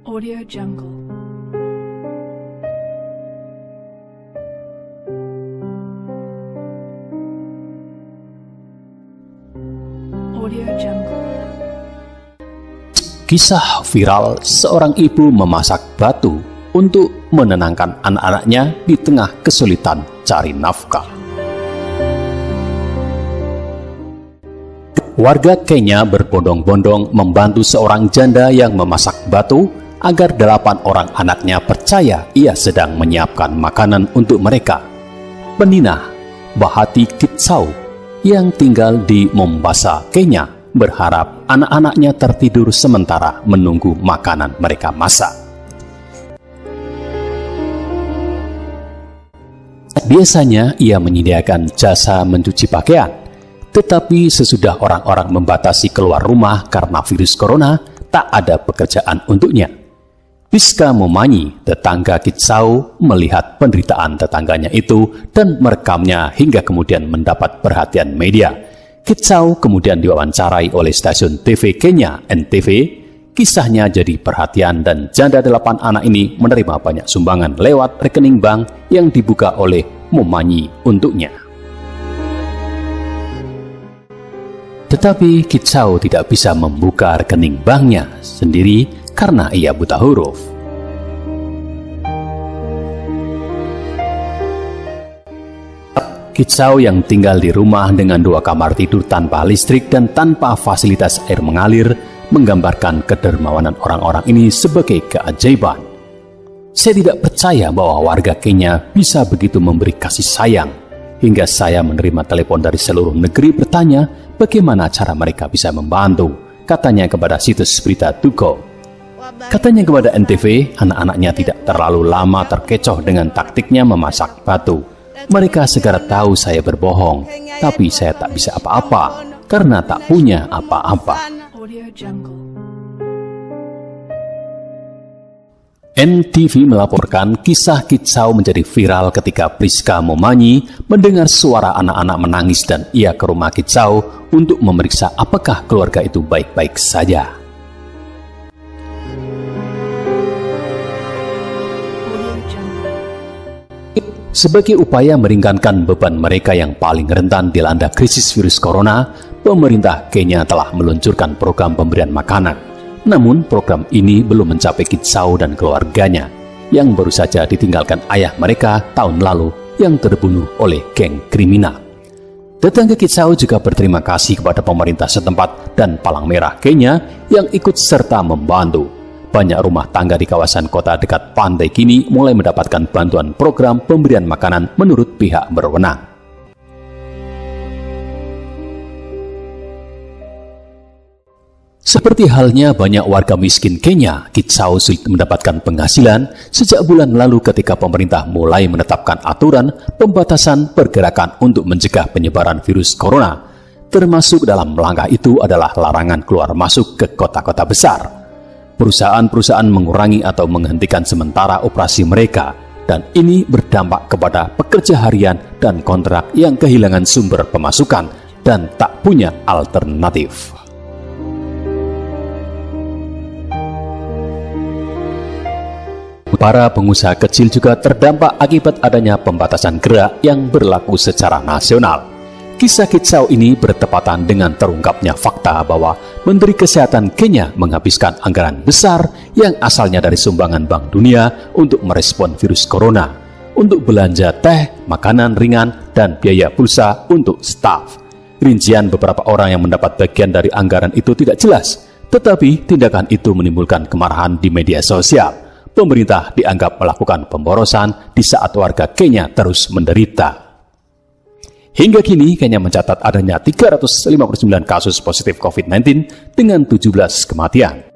Audio Jungle. Audio Jungle. Kisah viral seorang ibu memasak batu untuk menenangkan anak-anaknya di tengah kesulitan cari nafkah. Warga Kenya berbondong-bondong membantu seorang janda yang memasak batu agar 8 orang anaknya percaya ia sedang menyiapkan makanan untuk mereka. Peninah Bahati Kitsau yang tinggal di Mombasa, Kenya, berharap anak-anaknya tertidur sementara menunggu makanan mereka masak. Biasanya ia menyediakan jasa mencuci pakaian, tetapi sesudah orang-orang membatasi keluar rumah karena virus corona, tak ada pekerjaan untuknya. Piska Momanyi, tetangga Kitsau, melihat penderitaan tetangganya itu dan merekamnya hingga kemudian mendapat perhatian media. Kitsau kemudian diwawancarai oleh stasiun TV Kenya NTV. Kisahnya jadi perhatian dan janda 8 anak ini menerima banyak sumbangan lewat rekening bank yang dibuka oleh Momanyi untuknya. Tetapi Kitsau tidak bisa membuka rekening banknya sendiri karena ia buta huruf. Kitsau yang tinggal di rumah dengan 2 kamar tidur tanpa listrik dan tanpa fasilitas air mengalir menggambarkan kedermawanan orang-orang ini sebagai keajaiban. Saya tidak percaya bahwa warga Kenya bisa begitu memberi kasih sayang, hingga saya menerima telepon dari seluruh negeri bertanya bagaimana cara mereka bisa membantu, katanya kepada situs berita Tuko. Katanya kepada NTV, anak-anaknya tidak terlalu lama terkecoh dengan taktiknya memasak batu. Mereka segera tahu saya berbohong, tapi saya tak bisa apa-apa karena tak punya apa-apa. NTV melaporkan kisah Kitsau menjadi viral ketika Priska Momanyi mendengar suara anak-anak menangis dan ia ke rumah Kitsau untuk memeriksa apakah keluarga itu baik-baik saja. Sebagai upaya meringankan beban mereka yang paling rentan dilanda krisis virus corona, pemerintah Kenya telah meluncurkan program pemberian makanan. Namun program ini belum mencapai Kitsau dan keluarganya, yang baru saja ditinggalkan ayah mereka tahun lalu yang terbunuh oleh geng kriminal. Tetangga Kitsau juga berterima kasih kepada pemerintah setempat dan Palang Merah Kenya yang ikut serta membantu. Banyak rumah tangga di kawasan kota dekat pantai kini mulai mendapatkan bantuan program pemberian makanan menurut pihak berwenang. Seperti halnya banyak warga miskin Kenya, Kitsau sulit mendapatkan penghasilan sejak bulan lalu ketika pemerintah mulai menetapkan aturan pembatasan pergerakan untuk mencegah penyebaran virus corona. Termasuk dalam langkah itu adalah larangan keluar masuk ke kota-kota besar. Perusahaan-perusahaan mengurangi atau menghentikan sementara operasi mereka, dan ini berdampak kepada pekerja harian dan kontrak yang kehilangan sumber pemasukan dan tak punya alternatif. Para pengusaha kecil juga terdampak akibat adanya pembatasan gerak yang berlaku secara nasional. Kisah Kitsau ini bertepatan dengan terungkapnya fakta bahwa Menteri Kesehatan Kenya menghabiskan anggaran besar yang asalnya dari sumbangan Bank Dunia untuk merespon virus corona, untuk belanja teh, makanan ringan, dan biaya pulsa untuk staf. Rincian beberapa orang yang mendapat bagian dari anggaran itu tidak jelas, tetapi tindakan itu menimbulkan kemarahan di media sosial. Pemerintah dianggap melakukan pemborosan di saat warga Kenya terus menderita. Hingga kini, Kenya mencatat adanya 359 kasus positif COVID-19 dengan 17 kematian.